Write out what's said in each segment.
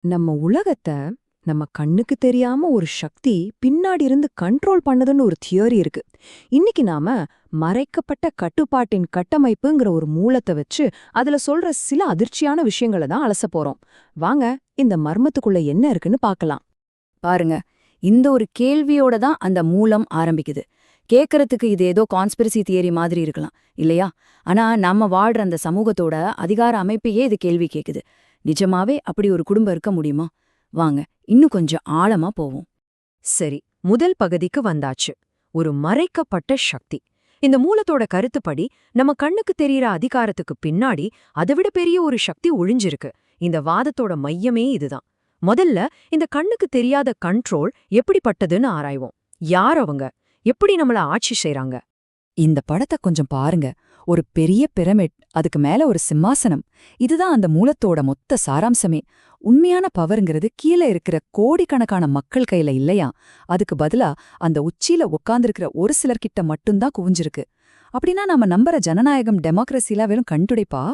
நம்ம உலகத்த நம்ம கண்ணுக்கு தெரியாம ஒரு சக்தி பின்னாடி இருந்து கண்ட்ரோல் பண்ணதுன்னு ஒரு தியரி இருக்கு. இன்னைக்கு நாம மறைக்கப்பட்ட கட்டுப்பாட்டின் கட்டமைப்புங்கிற ஒரு மூலத்தை வச்சு அதுல சொல்ற சில அதிர்ச்சியான விஷயங்களை தான் அலச போறோம். வாங்க, இந்த மர்மத்துக்குள்ள என்ன இருக்குன்னு பார்க்கலாம். பாருங்க, இந்த ஒரு கேள்வியோட தான் அந்த மூலம் ஆரம்பிக்குது. கேட்கறதுக்கு இது ஏதோ கான்ஸ்பிரசி தியரி மாதிரி இருக்கலாம் இல்லையா? ஆனா நம்ம வாழ்ற அந்த சமூகத்தோட அதிகார அமைப்பையே இது கேள்வி கேக்குது. நிஜமாவே அப்படி ஒரு குடும்பம் இருக்க முடியுமா? வாங்க, இன்னும் கொஞ்சம் ஆழமா போவோம். சரி, முதல் பகுதிக்கு வந்தாச்சு. ஒரு மறைக்கப்பட்ட சக்தி. இந்த மூலத்தோட கருத்துப்படி நம்ம கண்ணுக்கு தெரியற அதிகாரத்துக்கு பின்னாடி அதைவிட பெரிய ஒரு சக்தி ஒழிஞ்சிருக்கு. இந்த வாதத்தோட மையமே இதுதான். முதல்ல இந்த கண்ணுக்கு தெரியாத கண்ட்ரோல் எப்படிப்பட்டதுன்னு ஆராய்வோம். யார் அவங்க? எப்படி நம்மள ஆட்சி செய்றாங்க? இந்த படத்தை கொஞ்சம் பாருங்க. ஒரு பெரிய பிரமிட், அதுக்கு மேல ஒரு சிம்மாசனம். இதுதான் அந்த மூலத்தோட மொத்த சாராம்சமே. உண்மையான பவர்ங்கிறது கீழே இருக்கிற கோடிக்கணக்கான மக்கள் கையில இல்லையா? அதுக்கு பதிலா அந்த உச்சியில உட்கார்ந்திருக்கிற ஒரு சிலர்கிட்ட மட்டும்தான் குவிஞ்சிருக்கு. அப்படின்னா நாம நம்புற ஜனநாயகம், டெமோக்ரஸில வெறும் கண்டுடைப்பா?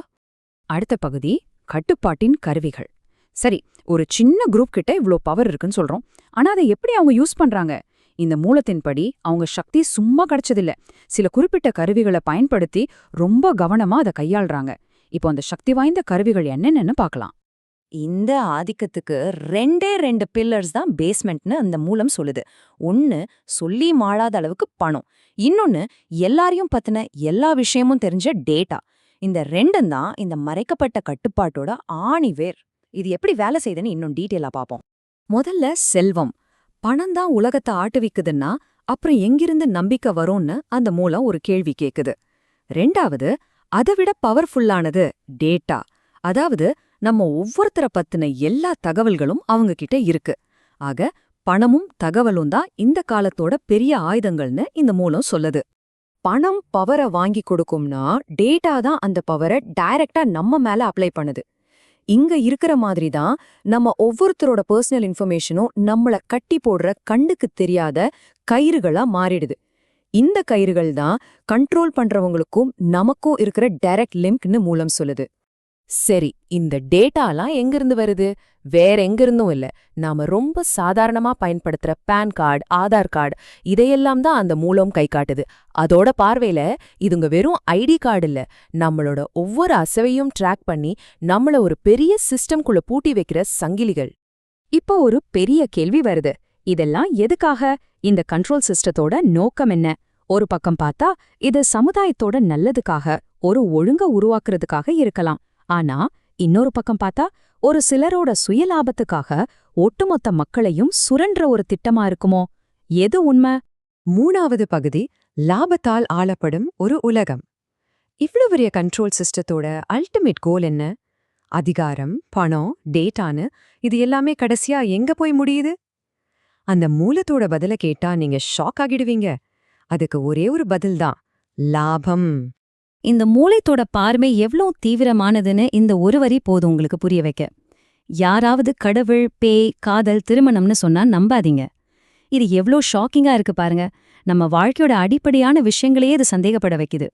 அடுத்த பகுதி கட்டுப்பாட்டின் கருவிகள். சரி, ஒரு சின்ன குரூப் கிட்ட இவ்ளோ பவர் இருக்குன்னு சொல்றோம். ஆனா அதை எப்படி அவங்க யூஸ் பண்றாங்க? இந்த மூலத்தின்படி அவங்க சக்தி சும்மா கிடைச்சதில்ல. சில குறிப்பிட்ட கருவிகளை பயன்படுத்தி ரொம்ப கவனமா அதை கையாள்றாங்க. இப்போ அந்த சக்தி வாய்ந்த கருவிகள் என்னென்னு பார்க்கலாம். இந்த ஆதிக்கத்துக்கு ரெண்டே ரெண்டு பில்லர்ஸ் தான் பேஸ்மெண்ட்னு அந்த மூலம் சொல்லுது. ஒன்னு சொல்லி மாளாத அளவுக்கு பணம், இன்னொன்னு எல்லாரையும் பத்தின எல்லா விஷயமும் தெரிஞ்ச டேட்டா. இந்த ரெண்டும் தான் இந்த மறைக்கப்பட்ட கட்டுப்பாட்டோட ஆணிவேர். இது எப்படி வேலை செய்யுதுன்னு இன்னும் டீட்டெயிலா பார்ப்போம். முதல்ல செல்வம். பணம் தான் உலகத்தை ஆட்டுவிக்குதுன்னா அப்புறம் எங்கிருந்து நம்பிக்கை வரும்னு அந்த மூலம் ஒரு கேள்வி கேக்குது. ரெண்டாவது, அதைவிட பவர்ஃபுல்லானது டேட்டா. அதாவது நம்ம ஒவ்வொருத்தரை பத்தின எல்லா தகவல்களும் அவங்க கிட்ட இருக்கு. ஆக பணமும் தகவலும் தான் இந்த காலத்தோட பெரிய ஆயுதங்கள்னு இந்த மூலம் சொல்லுது. பணம் பவரை வாங்கி கொடுக்கும்னா டேட்டா தான் அந்த பவரை டைரக்டா நம்ம மேல அப்ளை பண்ணுது. இங்க இருக்கிற மாதிரி தான் நம்ம ஒவ்வொருத்தரோட பர்சனல் இன்ஃபர்மேஷனும் நம்மள கட்டி போடுற கண்ணுக்கு தெரியாத கயிறுகளா மாறிடுது. இந்த கயிறுகள் தான் கண்ட்ரோல் பண்றவங்களுக்கும் நமக்கும் இருக்கிற டைரக்ட் லிங்க்னு மூலம் சொல்லுது. சரி, இந்த டேட்டாலாம் எங்கிருந்து வருது? வேற எங்கிருந்தும் இல்ல. நாம ரொம்ப சாதாரணமா பயன்படுத்துற பான் கார்டு, ஆதார் கார்டு, இதையெல்லாம் தான் அந்த மூலம் கை காட்டுது. அதோட பார்வையில இதுங்க வெறும் ஐடி கார்டு இல்ல, நம்மளோட ஒவ்வொரு அசைவையும் ட்ராக் பண்ணி நம்மள ஒரு பெரிய சிஸ்டம்குள்ள பூட்டி வைக்கிற சங்கிலிகள். இப்போ ஒரு பெரிய கேள்வி வருது. இதெல்லாம் எதுக்காக? இந்த கண்ட்ரோல் சிஸ்டத்தோட நோக்கம் என்ன? ஒரு பக்கம் பார்த்தா இது சமுதாயத்தோட நல்லதுக்காக, ஒரு ஒழுங்க உருவாக்குறதுக்காக இருக்கலாம். ஆனா இன்னொரு பக்கம் பார்த்தா ஒரு சிலரோட சுயலாபத்துக்காக ஒட்டுமொத்த மக்களையும் சுரன்ற ஒரு திட்டமா இருக்குமோ? எது உண்மை? மூணாவது பகுதி, லாபத்தால் ஆளப்படும் ஒரு உலகம். இவ்வளவு பெரிய கண்ட்ரோல் சிஸ்டத்தோட அல்டிமேட் கோல் என்ன? அதிகாரம், பணம், டேட்டான்னு இது எல்லாமே கடைசியா எங்க போய் முடியுது? அந்த மூலத்தோட பதில கேட்டா நீங்க ஷாக் ஆகிடுவீங்க. அதுக்கு ஒரே ஒரு பதில்தான், லாபம். இந்த மூளைத்தோட பார்வை எவ்ளோ தீவிரமானதுன்னு இந்த ஒரு வரி போதும் உங்களுக்கு புரிய வைக்க. யாராவது கடவுள், பேய், காதல், திருமணம்னு சொன்னா நம்பாதீங்க. இது எவ்ளோ ஷாக்கிங்கா இருக்கு பாருங்க. நம்ம வாழ்க்கையோட அடிப்படையான விஷயங்களையே இது சந்தேகப்பட வைக்குது.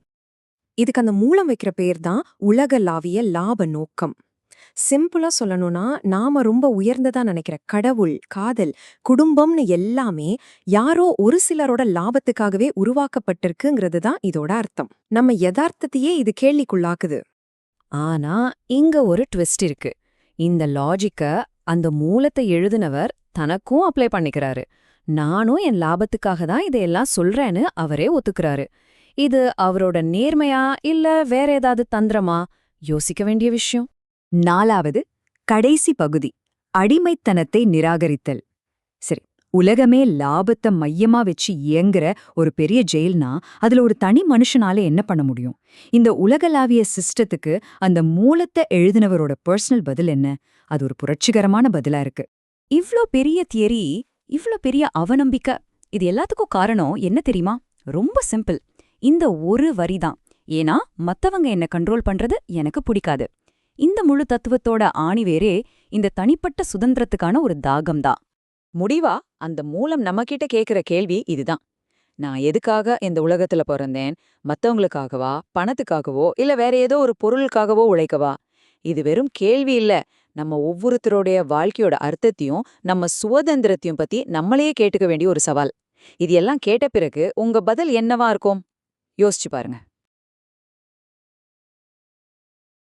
இதுக்கு அந்த மூலம் வைக்கிற பேர் தான் உலகளாவிய லாப நோக்கம். சிம்பிளா சொல்லணும்னா, நாம ரொம்ப உயர்ந்ததா நினைக்கிற கடவுள், காதல், குடும்பம்னு எல்லாமே யாரோ ஒரு சிலரோட லாபத்துக்காகவே உருவாக்கப்பட்டிருக்குங்கிறது தான் இதோட அர்த்தம். நம்ம யதார்த்தத்தையே இது கேள்விக்குள்ளாக்குது. ஆனா இங்க ஒரு ட்விஸ்ட் இருக்கு. இந்த லாஜிக்க அந்த மூலத்தை எழுதினவர் தனக்கும் அப்ளை பண்ணிக்கிறாரு. நானும் என் லாபத்துக்காக தான் இதையெல்லாம் சொல்றேன்னு அவரே ஒத்துக்கிறாரு. இது அவரோட நேர்மையா இல்ல வேற ஏதாவது தந்திரமா? யோசிக்க வேண்டிய விஷயம். நாலாவது, கடைசி பகுதி, அடிமைத்தனத்தை நிராகரித்தல். சரி, உலகமே லாபத்தை மையமா வச்சு இயங்குற ஒரு பெரிய ஜெயில்னா அதுல ஒரு தனி மனுஷனால என்ன பண்ண முடியும்? இந்த உலகளாவிய சிஸ்டத்துக்கு அந்த மூலத்தை எழுதினவரோட பர்சனல் பதில் என்ன? அது ஒரு புரட்சிகரமான பதிலா இருக்கு. இவ்ளோ பெரிய தியரி, இவ்ளோ பெரிய அவநம்பிக்கை, இது எல்லாத்துக்கும் காரணம் என்ன தெரியுமா? ரொம்ப சிம்பிள். இந்த ஒரு வரிதான். ஏன்னா மத்தவங்க என்ன கண்ட்ரோல் பண்றது எனக்கு பிடிக்காது. இந்த முழு தத்துவத்தோட ஆணிவேரே இந்த தனிப்பட்ட சுதந்திரத்துக்கான ஒரு தாகம்தான். முடிவா அந்த மூலம் நம்மகிட்ட கேக்குற கேள்வி இதுதான். நான் எதுக்காக இந்த உலகத்துல பிறந்தேன்? மத்தவங்களுக்காகவா, பணத்துக்காகவோ, இல்ல வேற ஏதோ ஒரு பொருளுக்காகவோ உழைக்கவா? இது வெறும் கேள்வி இல்ல, நம்ம ஒவ்வொருத்தருடைய வாழ்க்கையோட அர்த்தத்தையும் நம்ம சுதந்திரத்தையும் பத்தி நம்மளையே கேட்டுக்க வேண்டிய ஒரு சவால். இது எல்லாம் கேட்ட பிறகு உங்க பதில் என்னவா இருக்கும்? யோசிச்சு பாருங்க.